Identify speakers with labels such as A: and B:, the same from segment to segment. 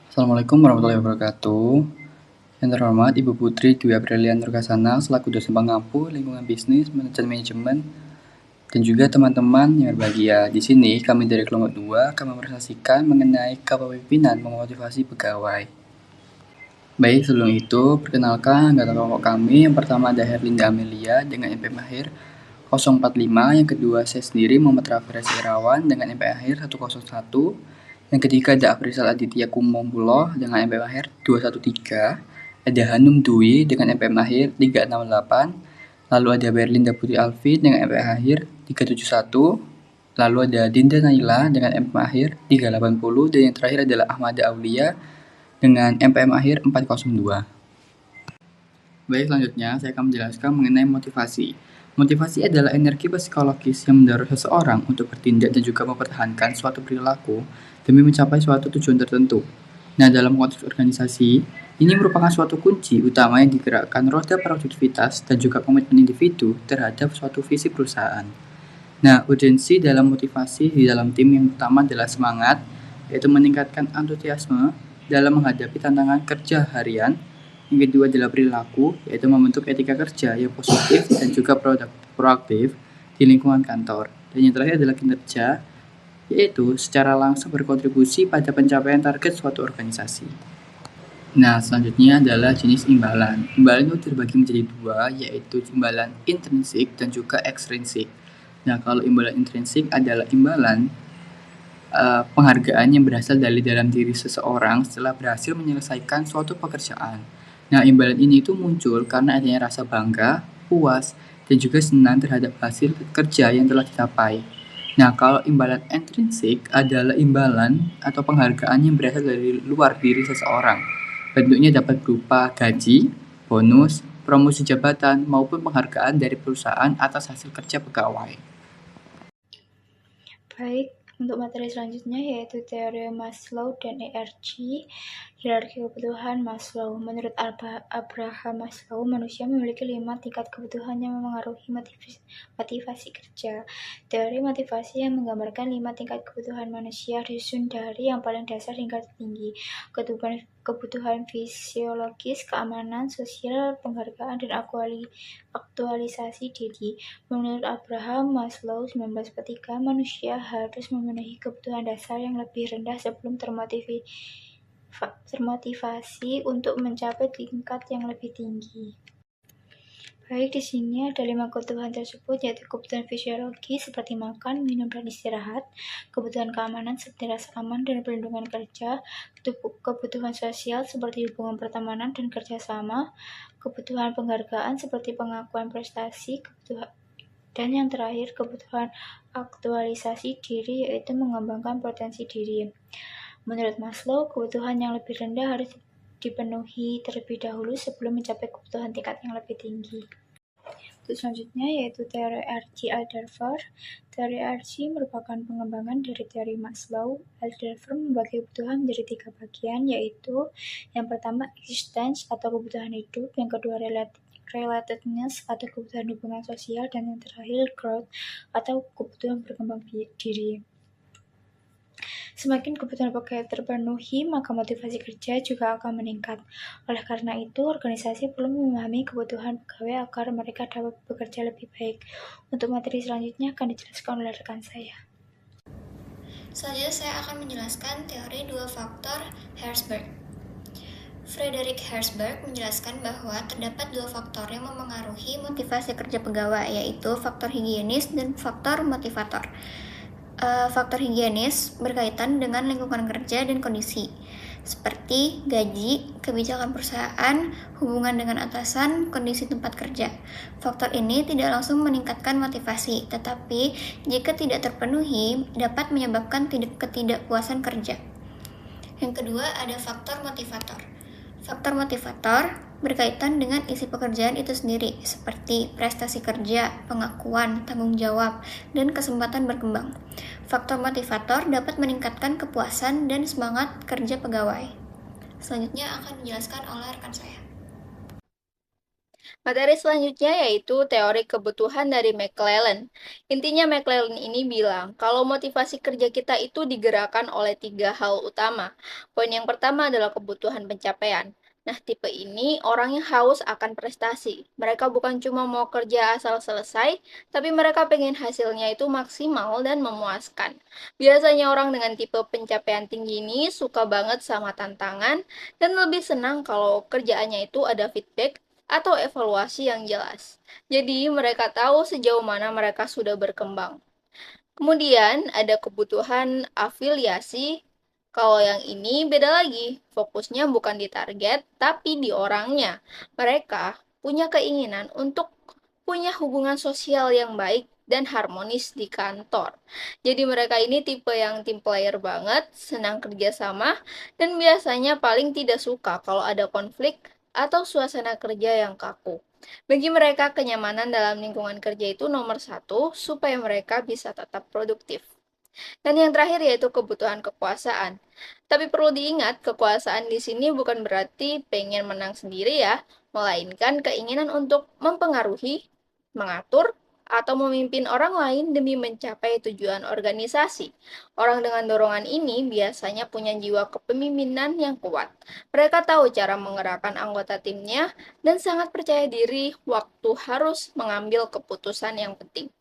A: Assalamualaikum warahmatullahi wabarakatuh. Yang terhormat Ibu Putri Dwi Aprilia Nurkasana selaku dosen pengampu lingkungan bisnis dan manajemen dan juga teman-teman yang berbahagia. Di sini kami dari kelompok 2 akan mempresentasikan mengenai kepemimpinan memotivasi pegawai. Baik, sebelum itu perkenalkan anggota kelompok kami. Yang pertama ada Herlinda Amelia dengan NPM akhir 045, yang kedua saya sendiri Muhammad Rafi Reza Irawan dengan NPM akhir 101. Yang ketiga ada Afrizal Aditya Kumompulo dengan NPM akhir 213. Ada Hanum Dwi dengan NPM akhir 368. Lalu ada Berlinda Putri Alfi dengan NPM akhir 371. Lalu ada Dinda Naila dengan NPM akhir 380. Dan yang terakhir adalah Ahmada Aulia dengan NPM akhir 402. Baik, selanjutnya saya akan menjelaskan mengenai motivasi. Motivasi adalah energi psikologis yang mendorong seseorang untuk bertindak dan juga mempertahankan suatu perilaku demi mencapai suatu tujuan tertentu. Nah, dalam konteks organisasi, ini merupakan suatu kunci utama yang digerakkan roda produktivitas dan juga komitmen individu terhadap suatu visi perusahaan. Nah, urgensi dalam motivasi di dalam tim yang pertama adalah semangat, yaitu meningkatkan antusiasme dalam menghadapi tantangan kerja harian. Yang kedua adalah perilaku, yaitu membentuk etika kerja yang positif dan juga proaktif di lingkungan kantor. Dan yang terakhir adalah kinerja, yaitu secara langsung berkontribusi pada pencapaian target suatu organisasi. Nah, selanjutnya adalah jenis imbalan. Imbalan itu terbagi menjadi dua, yaitu imbalan intrinsik dan juga ekstrinsik. Nah, kalau imbalan intrinsik adalah imbalan penghargaan yang berasal dari dalam diri seseorang setelah berhasil menyelesaikan suatu pekerjaan. Nah, imbalan ini itu muncul karena adanya rasa bangga, puas, dan juga senang terhadap hasil kerja yang telah dicapai. Nah, kalau imbalan intrinsik adalah imbalan atau penghargaan yang berasal dari luar diri seseorang. Bentuknya dapat berupa gaji, bonus, promosi jabatan, maupun penghargaan dari perusahaan atas hasil kerja pegawai.
B: Baik, untuk materi selanjutnya yaitu teori Maslow dan ERG, hierarki kebutuhan Maslow. Menurut Abraham Maslow, manusia memiliki 5 tingkat kebutuhan yang memengaruhi motivasi kerja. Teori motivasi yang menggambarkan 5 tingkat kebutuhan manusia disusun dari yang paling dasar hingga tertinggi. Kebutuhan fisiologis, keamanan, sosial, penghargaan, dan aktualisasi diri. Menurut Abraham Maslow 1943, manusia harus memenuhi kebutuhan dasar yang lebih rendah sebelum termotivasi untuk mencapai tingkat yang lebih tinggi. Baik, di sini ada 5 kebutuhan tersebut, yaitu kebutuhan fisiologi seperti makan, minum, dan istirahat, kebutuhan keamanan seperti rasa aman dan perlindungan kerja, kebutuhan sosial seperti hubungan pertemanan dan kerjasama, kebutuhan penghargaan seperti pengakuan prestasi, dan yang terakhir kebutuhan aktualisasi diri, yaitu mengembangkan potensi diri. Menurut Maslow, kebutuhan yang lebih rendah harus dipenuhi terlebih dahulu sebelum mencapai kebutuhan tingkat yang lebih tinggi. Selanjutnya yaitu teori RG Alderfer. Teori RG merupakan pengembangan dari teori Maslow. Alderfer membagi kebutuhan menjadi 3 bagian, yaitu yang pertama existence atau kebutuhan hidup, yang kedua relatedness atau kebutuhan hubungan sosial, dan yang terakhir growth atau kebutuhan berkembang diri. Semakin kebutuhan pegawai terpenuhi, maka motivasi kerja juga akan meningkat. Oleh karena itu, organisasi perlu memahami kebutuhan pegawai agar mereka dapat bekerja lebih baik. Untuk materi selanjutnya akan dijelaskan oleh rekan saya.
C: Selanjutnya saya akan menjelaskan teori 2 faktor Herzberg. Frederick Herzberg menjelaskan bahwa terdapat 2 faktor yang memengaruhi motivasi kerja pegawai, yaitu faktor higienis dan faktor motivator. Faktor higienis berkaitan dengan lingkungan kerja dan kondisi, seperti gaji, kebijakan perusahaan, hubungan dengan atasan, kondisi tempat kerja. Faktor ini tidak langsung meningkatkan motivasi, tetapi jika tidak terpenuhi, dapat menyebabkan ketidakpuasan kerja. Yang kedua ada faktor motivator. Faktor motivator berkaitan dengan isi pekerjaan itu sendiri, seperti prestasi kerja, pengakuan, tanggung jawab, dan kesempatan berkembang. Faktor motivator dapat meningkatkan kepuasan dan semangat kerja pegawai. Selanjutnya akan dijelaskan oleh rekan saya.
D: Materi selanjutnya yaitu teori kebutuhan dari McClellan. Intinya McClellan ini bilang kalau motivasi kerja kita itu digerakkan oleh 3 hal utama. Poin yang pertama adalah kebutuhan pencapaian. Nah, tipe ini orang yang haus akan prestasi. Mereka bukan cuma mau kerja asal selesai, tapi mereka pengen hasilnya itu maksimal dan memuaskan. Biasanya orang dengan tipe pencapaian tinggi ini suka banget sama tantangan dan lebih senang kalau kerjaannya itu ada feedback atau evaluasi yang jelas. Jadi, mereka tahu sejauh mana mereka sudah berkembang. Kemudian, ada kebutuhan afiliasi. Kalau yang ini beda lagi, fokusnya bukan di target, tapi di orangnya. Mereka punya keinginan untuk punya hubungan sosial yang baik dan harmonis di kantor. Jadi mereka ini tipe yang team player banget, senang kerjasama, dan biasanya paling tidak suka kalau ada konflik atau suasana kerja yang kaku. Bagi mereka, kenyamanan dalam lingkungan kerja itu nomor satu, supaya mereka bisa tetap produktif. Dan yang terakhir yaitu kebutuhan kekuasaan. Tapi perlu diingat, kekuasaan di sini bukan berarti pengen menang sendiri ya, melainkan keinginan untuk mempengaruhi, mengatur, atau memimpin orang lain demi mencapai tujuan organisasi. Orang dengan dorongan ini biasanya punya jiwa kepemimpinan yang kuat. Mereka tahu cara menggerakkan anggota timnya dan sangat percaya diri waktu harus mengambil keputusan yang penting.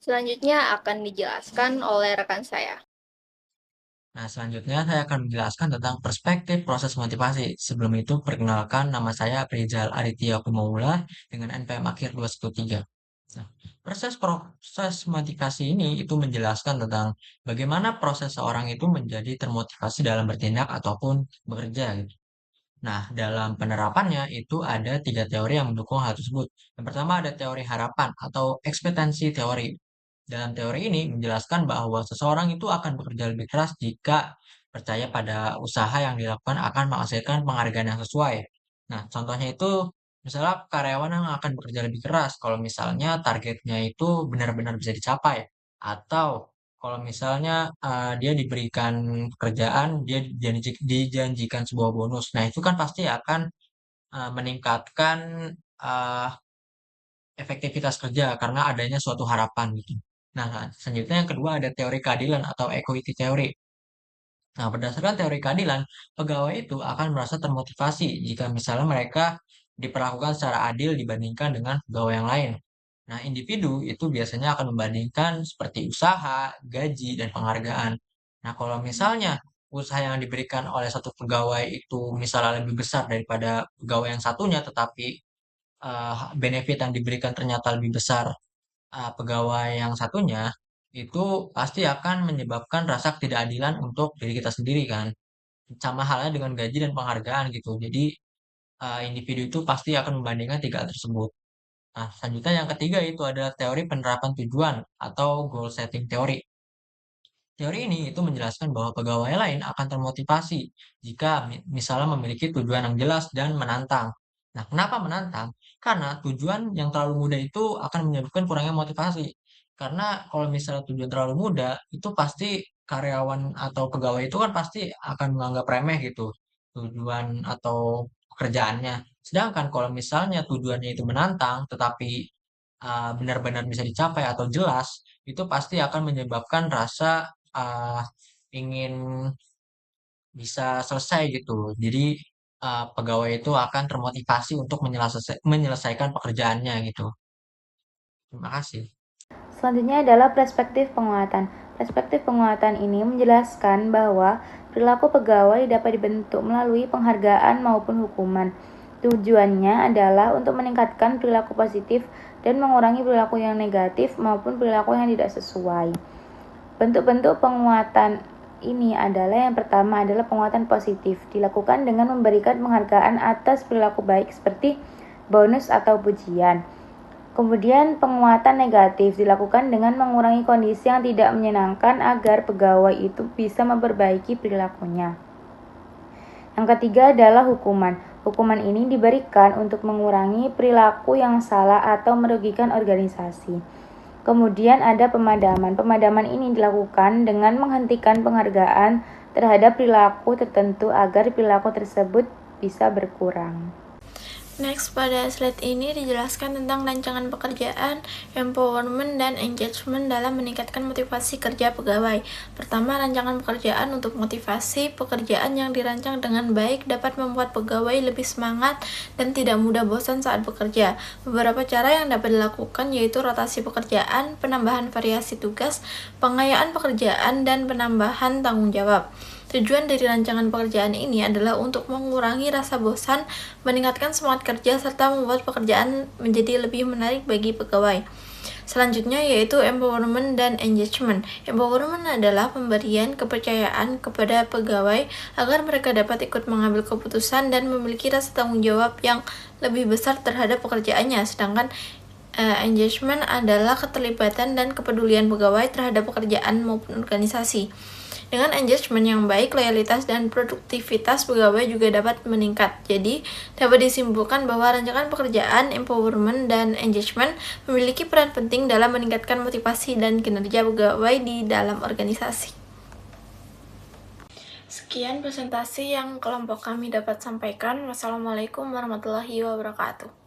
D: Selanjutnya akan dijelaskan oleh rekan saya.
E: Nah, selanjutnya saya akan menjelaskan tentang perspektif proses motivasi. Sebelum itu, perkenalkan nama saya Prizal Aditya Kumaula dengan NPM akhir 213. Nah, proses motivasi ini itu menjelaskan tentang bagaimana proses seorang itu menjadi termotivasi dalam bertindak ataupun bekerja gitu. Nah, dalam penerapannya itu ada 3 teori yang mendukung hal tersebut. Yang pertama ada teori harapan atau ekspektansi teori. Dalam teori ini menjelaskan bahwa seseorang itu akan bekerja lebih keras jika percaya pada usaha yang dilakukan akan menghasilkan penghargaan yang sesuai. Nah, contohnya itu misalnya karyawan yang akan bekerja lebih keras kalau misalnya targetnya itu benar-benar bisa dicapai, atau kalau misalnya dia diberikan pekerjaan, dia dijanjikan sebuah bonus. Nah, itu kan pasti akan meningkatkan uh, efektivitas kerja karena adanya suatu harapan gitu. Nah, selanjutnya yang kedua ada teori keadilan atau equity theory. Nah, berdasarkan teori keadilan, pegawai itu akan merasa termotivasi jika misalnya mereka diperlakukan secara adil dibandingkan dengan pegawai yang lain. Nah, individu itu biasanya akan membandingkan seperti usaha, gaji, dan penghargaan. Nah, kalau misalnya usaha yang diberikan oleh satu pegawai itu misalnya lebih besar daripada pegawai yang satunya, tetapi benefit yang diberikan ternyata lebih besar pegawai yang satunya, itu pasti akan menyebabkan rasa ketidakadilan untuk diri kita sendiri kan. Sama halnya dengan gaji dan penghargaan gitu. Jadi individu itu pasti akan membandingkan 3 hal tersebut. Nah, selanjutnya yang ketiga itu adalah teori penerapan tujuan atau goal setting teori. Teori ini itu menjelaskan bahwa pegawai lain akan termotivasi jika misalnya memiliki tujuan yang jelas dan menantang. Nah, kenapa menantang? Karena tujuan yang terlalu mudah itu akan menyebabkan kurangnya motivasi. Karena kalau misalnya tujuan terlalu mudah, itu pasti karyawan atau pegawai itu kan pasti akan menganggap remeh gitu tujuan atau pekerjaannya. Sedangkan kalau misalnya tujuannya itu menantang, tetapi benar-benar bisa dicapai atau jelas, itu pasti akan menyebabkan rasa ingin bisa selesai gitu. Jadi pegawai itu akan termotivasi untuk menyelesaikan pekerjaannya gitu. Terima kasih.
B: Selanjutnya adalah perspektif penguatan. Perspektif penguatan ini menjelaskan bahwa perilaku pegawai dapat dibentuk melalui penghargaan maupun hukuman. Tujuannya adalah untuk meningkatkan perilaku positif dan mengurangi perilaku yang negatif maupun perilaku yang tidak sesuai. Bentuk-bentuk penguatan ini adalah yang pertama adalah penguatan positif, dilakukan dengan memberikan penghargaan atas perilaku baik seperti bonus atau pujian. Kemudian penguatan negatif dilakukan dengan mengurangi kondisi yang tidak menyenangkan agar pegawai itu bisa memperbaiki perilakunya. Yang ketiga adalah hukuman. Hukuman ini diberikan untuk mengurangi perilaku yang salah atau merugikan organisasi. Kemudian ada pemadaman. Pemadaman ini dilakukan dengan menghentikan penghargaan terhadap perilaku tertentu agar perilaku tersebut bisa berkurang.
F: Next, pada slide ini dijelaskan tentang rancangan pekerjaan, empowerment, dan engagement dalam meningkatkan motivasi kerja pegawai. Pertama, rancangan pekerjaan untuk motivasi pekerjaan yang dirancang dengan baik dapat membuat pegawai lebih semangat dan tidak mudah bosan saat bekerja. Beberapa cara yang dapat dilakukan yaitu rotasi pekerjaan, penambahan variasi tugas, pengayaan pekerjaan, dan penambahan tanggung jawab. Tujuan dari rancangan pekerjaan ini adalah untuk mengurangi rasa bosan, meningkatkan semangat kerja, serta membuat pekerjaan menjadi lebih menarik bagi pegawai. Selanjutnya yaitu empowerment dan engagement. Empowerment adalah pemberian kepercayaan kepada pegawai agar mereka dapat ikut mengambil keputusan dan memiliki rasa tanggung jawab yang lebih besar terhadap pekerjaannya. Sedangkan engagement adalah keterlibatan dan kepedulian pegawai terhadap pekerjaan maupun organisasi. Dengan engagement yang baik, loyalitas dan produktivitas pegawai juga dapat meningkat. Jadi, dapat disimpulkan bahwa rancangan pekerjaan, empowerment, dan engagement memiliki peran penting dalam meningkatkan motivasi dan kinerja pegawai di dalam organisasi. Sekian presentasi yang kelompok kami dapat sampaikan. Wassalamualaikum warahmatullahi wabarakatuh.